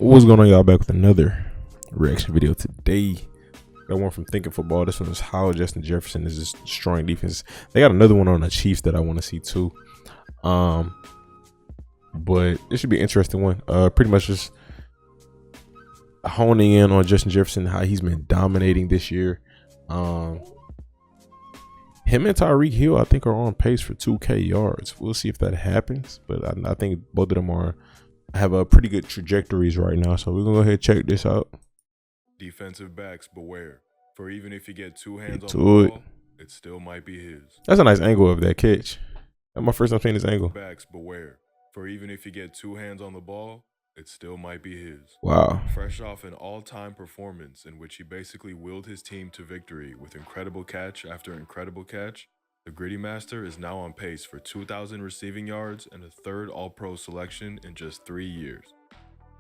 What's going on, y'all? Back with another reaction video today. Got one from Thinking Football. This one is how Justin Jefferson is just destroying defense. They got another one on the Chiefs that I want to see too. But it should be an interesting one. Pretty much just honing in on Justin Jefferson, how he's been dominating this year. Him and Tyreek Hill, I think, are on pace for 2K yards. We'll see if that happens, but I think both of them have a pretty good trajectories right now. So we're gonna go ahead and check this out. Defensive backs beware, for even if you get two hands on the ball, it still might be his. That's a nice angle of that catch. That's my first time seeing this angle. Backs beware, for even if you get two hands on the ball, it still might be his. Wow. Fresh off an all-time performance in which he basically willed his team to victory with incredible catch after incredible catch, the Gritty Master is now on pace for 2,000 receiving yards and a third All-Pro selection in just 3 years.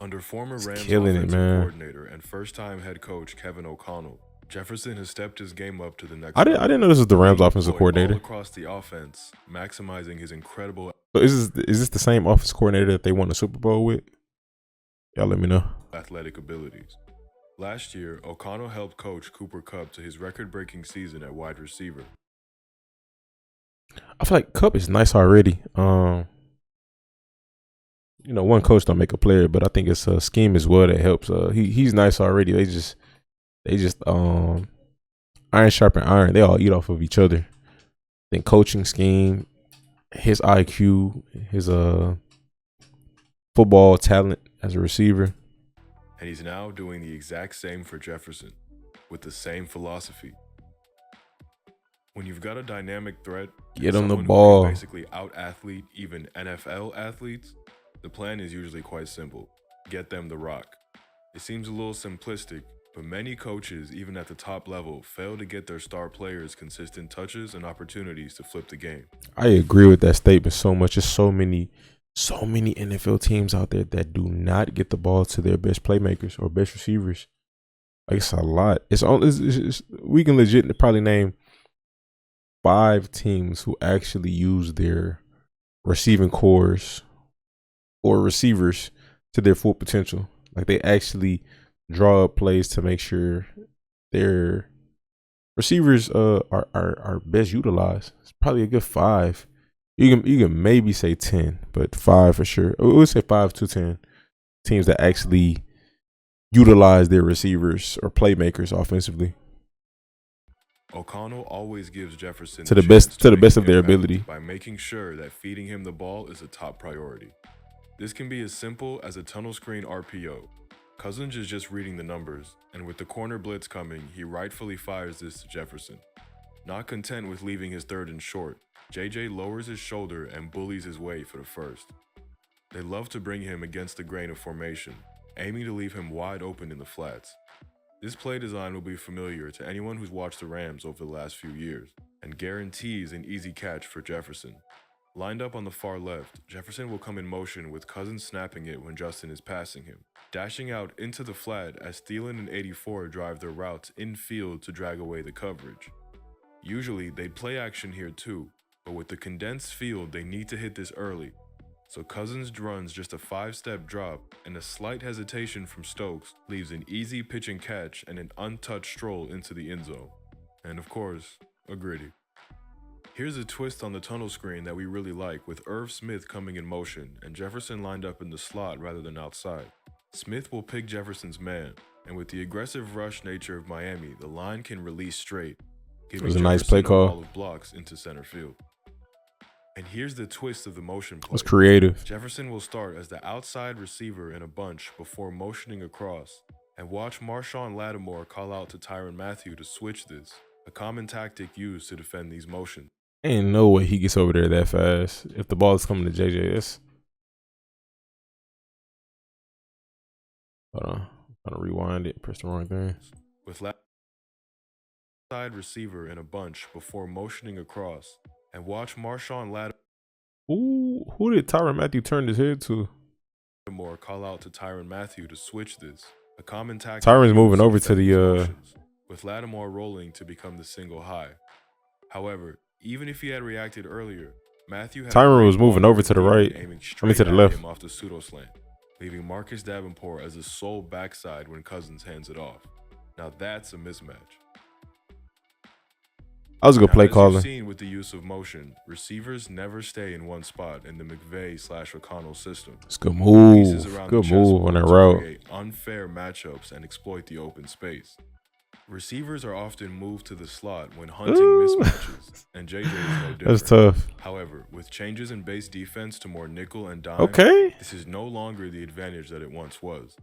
Under former Rams offensive coordinator and first-time head coach Kevin O'Connell, Jefferson has stepped his game up to the next level. I didn't know this was the Rams offensive coordinator. All across the offense, maximizing his incredible. So is this the same offensive coordinator that they won the Super Bowl with? Y'all let me know. Athletic abilities. Last year, O'Connell helped coach Cooper Kupp to his record-breaking season at wide receiver. I feel like Kupp is nice already. One coach don't make a player, but I think it's a scheme as well that helps. He's nice already. They just iron sharpen iron. They all eat off of each other. Then coaching scheme, his IQ, his football talent as a receiver. And he's now doing the exact same for Jefferson, with the same philosophy. When you've got a dynamic threat, get him the ball, basically out-athlete even NFL athletes, the plan is usually quite simple. Get them the rock. It seems a little simplistic, but many coaches, even at the top level, fail to get their star players consistent touches and opportunities to flip the game. I agree with that statement so much. There's so many NFL teams out there that do not get the ball to their best playmakers or best receivers. Like, it's a lot. We can legit probably name 5 teams who actually use their receiving cores or receivers to their full potential. Like, they actually draw up plays to make sure their receivers are best utilized. It's probably a good 5. You can maybe say 10, but 5 for sure. We would say 5 to 10 teams that actually utilize their receivers or playmakers offensively. O'Connell always gives Jefferson to the best of their ability by making sure that feeding him the ball is a top priority. This can be as simple as a tunnel screen RPO. Cousins is just reading the numbers, and with the corner blitz coming, he rightfully fires this to Jefferson. Not content with leaving his third and short, JJ lowers his shoulder and bullies his way for the first. They love to bring him against the grain of formation, aiming to leave him wide open in the flats. This play design will be familiar to anyone who's watched the Rams over the last few years, and guarantees an easy catch for Jefferson. Lined up on the far left, Jefferson will come in motion with Cousins snapping it when Justin is passing him, dashing out into the flat as Thielen and 84 drive their routes infield to drag away the coverage. Usually, they'd play action here too, but with the condensed field, they need to hit this early. So Cousins runs just a 5-step drop, and a slight hesitation from Stokes leaves an easy pitch and catch and an untouched stroll into the end zone. And of course, a gritty. Here's a twist on the tunnel screen that we really like, with Irv Smith coming in motion and Jefferson lined up in the slot rather than outside. Smith will pick Jefferson's man, and with the aggressive rush nature of Miami, the line can release straight, giving Jefferson a nice play call. A wall of blocks into center field. And here's the twist of the motion play. It's creative. Jefferson will start as the outside receiver in a bunch before motioning across. And watch Marshawn Lattimore call out to Tyrann Mathieu to switch this, a common tactic used to defend these motions. Ain't no way he gets over there that fast. If the ball is coming to JJS. Hold on. I'm trying to rewind it. Press the wrong thing. With outside receiver in a bunch before motioning across. And watch Marshawn Lattimore. Ooh, who did Tyrann Mathieu turn his head to? Call out to Tyrann Mathieu to switch this. A common tactic. Tyrann's moving over to the with Lattimore rolling to become the single high. However, even if he had reacted earlier, Mathieu had Tyrann was moving over to the right. I mean to the left. Off the pseudo slant. leaving Marcus Davenport as the sole backside when Cousins hands it off. Now that's a mismatch. I was a good Now, play as you've caller. seen with the use of motion, receivers never stay in one spot in the McVay/O'Connell system. It's a good Pieces move. around the Good move on chessboard that to route. create unfair matchups and exploit the open space. Receivers are often moved to the slot when hunting Ooh. mismatches, and JJ is no That's different. tough. However, with changes in base defense to more nickel and dime, Okay. this is no longer the advantage that it once was.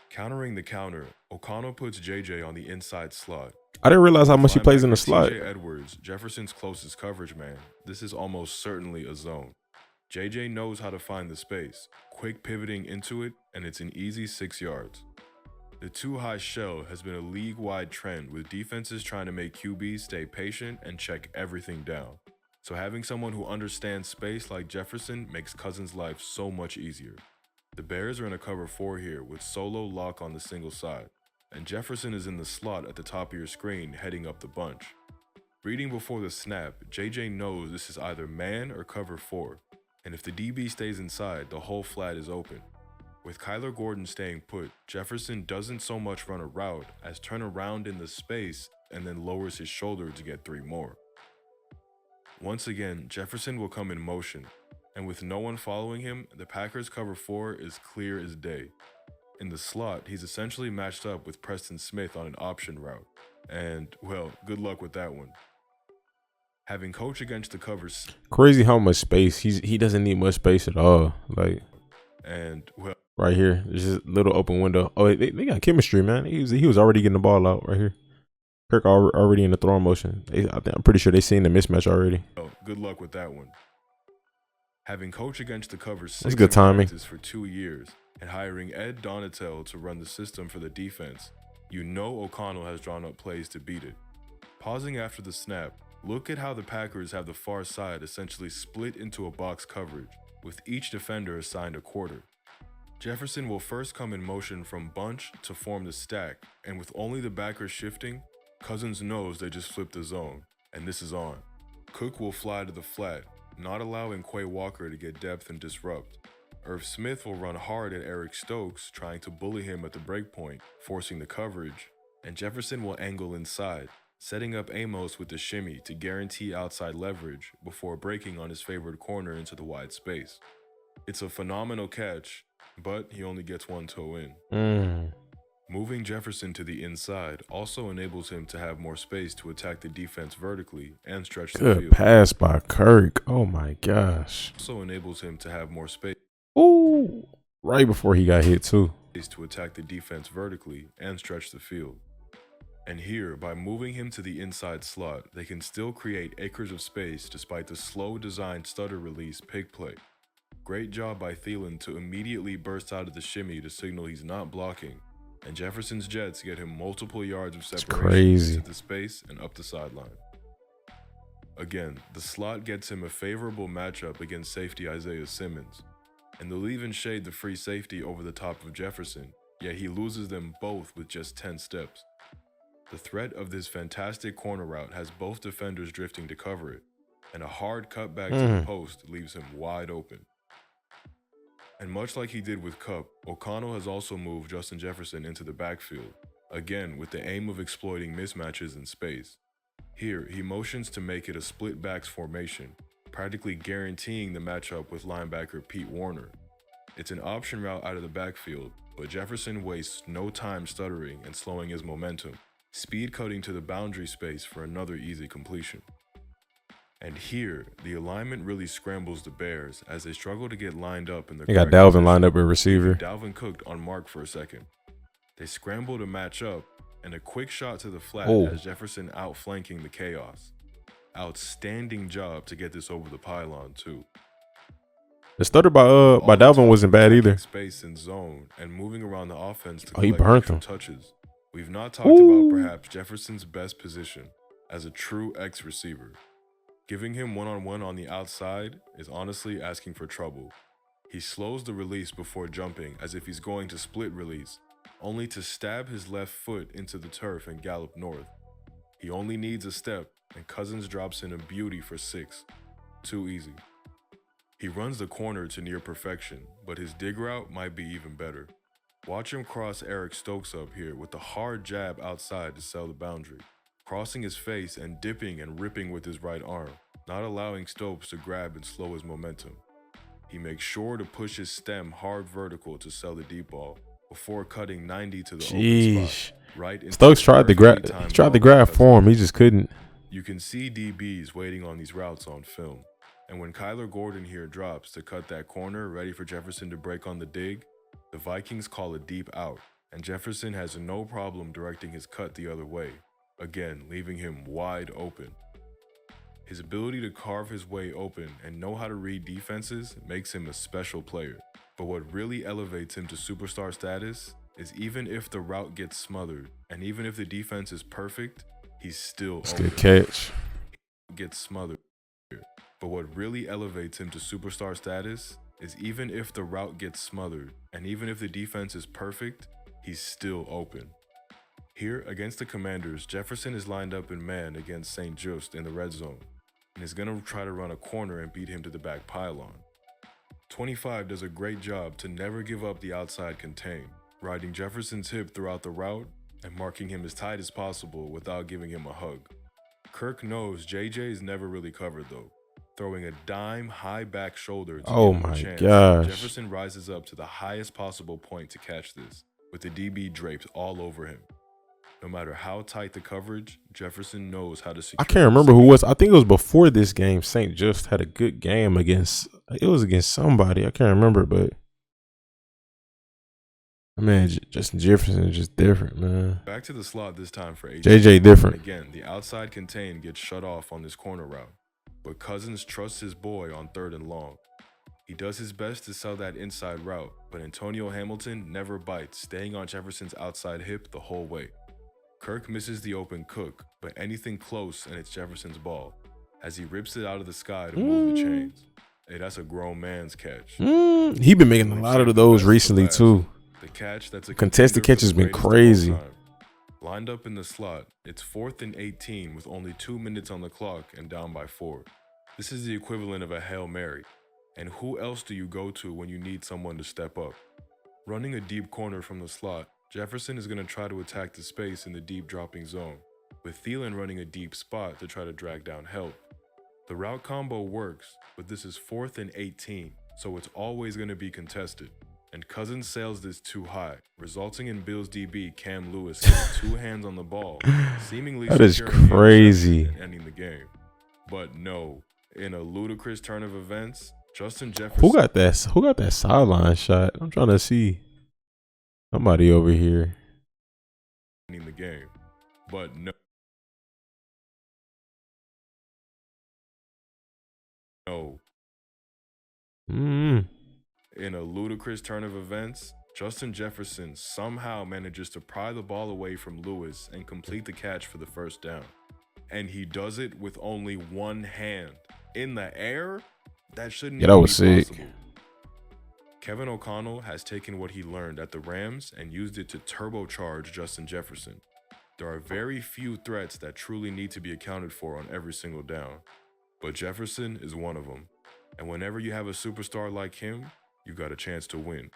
Countering the counter, O'Connell puts JJ on the inside slot. I didn't realize how With much he plays in the linebacker slot. TJ Edwards, Jefferson's closest coverage man, this is almost certainly a zone. JJ knows how to find the space, quick pivoting into it, and it's an easy 6 yards. The too-high shell has been a league-wide trend with defenses trying to make QBs stay patient and check everything down. So having someone who understands space like Jefferson makes Cousins' life so much easier. The Bears are in a cover 4 here with solo lock on the single side, and Jefferson is in the slot at the top of your screen heading up the bunch. Reading before the snap, JJ knows this is either man or cover 4, and if the DB stays inside, the whole flat is open. With Kyler Gordon staying put, Jefferson doesn't so much run a route as turn around in the space and then lowers his shoulder to get 3 more. Once again, Jefferson will come in motion, and with no one following him, the Packers' cover 4 is clear as day. In the slot, he's essentially matched up with Preston Smith on an option route, and, well, good luck with that one. Having coached against the covers, Crazy how much space he doesn't need much space at all. Like and, well, right here, there's just a little open window. Oh, they got chemistry, man. He was already getting the ball out right here. Kirk already in the throwing motion. I'm pretty sure they seen the mismatch already. good luck with that one. Having coached against the covers 6 That's good timing. for 2 years and hiring Ed Donatel to run the system for the defense, you know O'Connell has drawn up plays to beat it. Pausing after the snap, look at how the Packers have the far side essentially split into a box coverage, with each defender assigned a quarter. Jefferson will first come in motion from bunch to form the stack, and with only the backers shifting, Cousins knows they just flipped the zone, and this is on. Cook will fly to the flat, not allowing Quay Walker to get depth and disrupt. Irv Smith will run hard at Eric Stokes, trying to bully him at the breakpoint, forcing the coverage, and Jefferson will angle inside, setting up Amos with the shimmy to guarantee outside leverage before breaking on his favored corner into the wide space. It's a phenomenal catch, but he only gets one toe in. Moving Jefferson to the inside also enables him to have more space to attack the defense vertically and stretch the field. Good pass by Kirk. Oh my gosh. Also enables him to have more space Ooh, right before he got hit too. to attack the defense vertically and stretch the field. And here, by moving him to the inside slot, they can still create acres of space despite the slow designed stutter release pig play. Great job by Thielen to immediately burst out of the shimmy to signal he's not blocking, and Jefferson's Jets get him multiple yards of separation into the space and up the sideline. Again, the slot gets him a favorable matchup against safety Isaiah Simmons, and they'll even shade the free safety over the top of Jefferson, yet he loses them both with just 10 steps. The threat of this fantastic corner route has both defenders drifting to cover it, and a hard cutback to the post leaves him wide open. And much like he did with Kupp, O'Connell has also moved Justin Jefferson into the backfield, again with the aim of exploiting mismatches in space. Here, he motions to make it a split backs formation, practically guaranteeing the matchup with linebacker Pete Warner. It's an option route out of the backfield, but Jefferson wastes no time stuttering and slowing his momentum, speed cutting to the boundary space for another easy completion. And here, the alignment really scrambles the Bears as they struggle to get lined up in the correct Dalvin position. lined up at receiver. Dalvin cooked on Mark for a second. They scramble to match up, and a quick shot to the flat has Jefferson outflanking the chaos. Outstanding job to get this over the pylon too. The stutter by Dalvin wasn't bad either. Space and zone and moving around the offense to he collect burnt extra him. touches. We've not talked about perhaps Jefferson's best position as a true X receiver. Giving him one-on-one on the outside is honestly asking for trouble. He slows the release before jumping as if he's going to split release, only to stab his left foot into the turf and gallop north. He only needs a step, and Cousins drops in a beauty for 6. Too easy. He runs the corner to near perfection, but his dig route might be even better. Watch him cross Eric Stokes up here with a hard jab outside to sell the boundary, crossing his face and dipping and ripping with his right arm, not allowing Stokes to grab and slow his momentum. He makes sure to push his stem hard vertical to sell the deep ball before cutting 90 to the open spot. Right into Stokes tried to grab for him, he just couldn't. You can see DBs waiting on these routes on film. And when Kyler Gordon here drops to cut that corner ready for Jefferson to break on the dig, the Vikings call a deep out, and Jefferson has no problem directing his cut the other way, again leaving him wide open. His ability to carve his way open and know how to read defenses makes him a special player. But what really elevates him to superstar status is even if the route gets smothered, and even if the defense is perfect, he's still open. Good catch. Gets smothered. But what really elevates him to superstar status is even if the route gets smothered, and even if the defense is perfect, he's still open. Here, against the Commanders, Jefferson is lined up in man against St. Just in the red zone, and is going to try to run a corner and beat him to the back pylon. 25 does a great job to never give up the outside contain, riding Jefferson's hip throughout the route and marking him as tight as possible without giving him a hug. Kirk knows JJ is never really covered though, throwing a dime high back shoulder to give him a chance. Gosh. Jefferson rises up to the highest possible point to catch this, with the DB draped all over him. No matter how tight the coverage, Jefferson knows how to secure. I can't remember who was. I think it was before this game. St. Just had a good game against. It was against somebody. I can't remember, but man, Justin Jefferson is just different, man. Back to the slot this time for AJ. JJ different. And again, the outside contain gets shut off on this corner route, but Cousins trusts his boy on 3rd and long. He does his best to sell that inside route, but Antonio Hamilton never bites, staying on Jefferson's outside hip the whole way. Kirk misses the open cook, but anything close and it's Jefferson's ball, as he rips it out of the sky to move the chains. Hey, that's a grown man's catch. He been making a lot of those recently too. The catch that's a contested catch has been crazy. Lined up in the slot, it's 4th and 18 with only 2 minutes on the clock and down by 4. This is the equivalent of a Hail Mary. And who else do you go to when you need someone to step up? Running a deep corner from the slot, Jefferson is going to try to attack the space in the deep dropping zone, with Thielen running a deep spot to try to drag down help. The route combo works, but this is 4th and 18, so it's always going to be contested. And Cousins sails this too high, resulting in Bills DB Cam Lewis getting 2 hands on the ball, seemingly that is crazy, and ending the game. But no, in a ludicrous turn of events, Justin Jefferson. Who got that sideline shot? I'm trying to see. Somebody over here. In the game, but no. In a ludicrous turn of events, Justin Jefferson somehow manages to pry the ball away from Lewis and complete the catch for the first down. And he does it with only one hand. In the air? That shouldn't even be possible. Kevin O'Connell has taken what he learned at the Rams and used it to turbocharge Justin Jefferson. There are very few threats that truly need to be accounted for on every single down, but Jefferson is one of them. And whenever you have a superstar like him, you got a chance to win.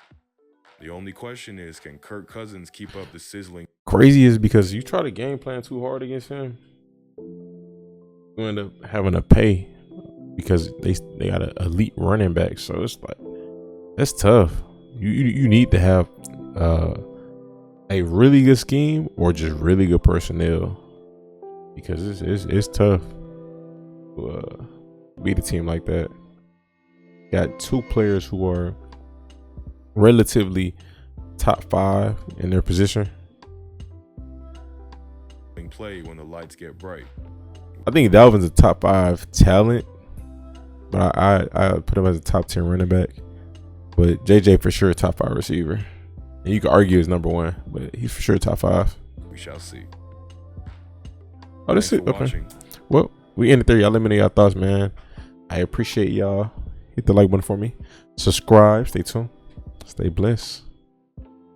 The only question is, can Kirk Cousins keep up the sizzling? Crazy is because you try to game plan too hard against him, you end up having to pay because they got an elite running back. So it's like, that's tough. You need to have a really good scheme or just really good personnel, because it's tough to beat a team like that. Got 2 players who are relatively top 5 in their position. Play when the lights get bright. I think Dalvin's a top 5 talent, but I put him as a top 10 running back. But JJ for sure top 5 receiver. And you could argue he's number 1, but he's for sure top 5. We shall see. Oh, that's it. Okay. Watching. Well, we ended there. Y'all let me know your thoughts, man. I appreciate y'all. Hit the like button for me. Subscribe. Stay tuned. Stay blessed.